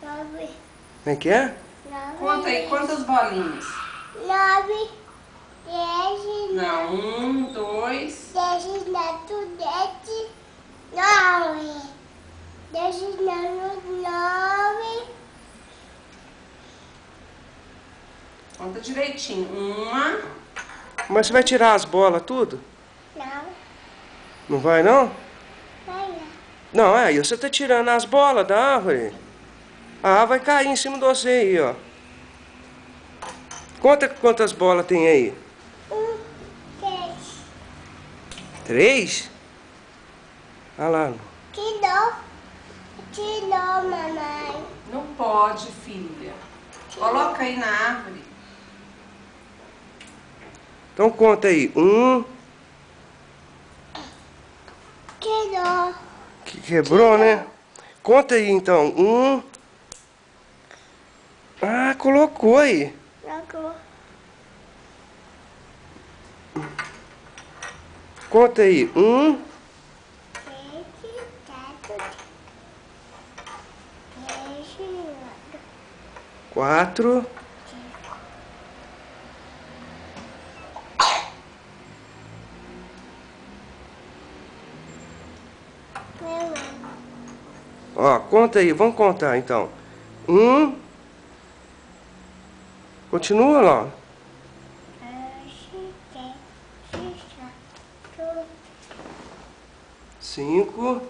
9. Como é que é? 9. Conta aí, quantas bolinhas? 9. 10. Não, 1, 2... 10 neto, 10. 9. 10 neto, 9. Conta direitinho. 1. Mas você vai tirar as bolas tudo? Não. Não vai não? Vai lá. Não, aí você tá tirando as bolas da árvore. A árvore vai cair em cima de você aí, ó. Conta quantas bolas tem aí. 3. 3? Olha lá. Tirou, mamãe. Não pode, filha. Coloca aí na árvore. Então conta aí. 1. Tirou. Que quebrou, né? Conta aí então. 1. Ah, colocou aí. Jogou. Conta aí. 1. 7, 7. 10, 4. 9. Ó, conta aí. Vamos contar então. 1. Continua lá. 5.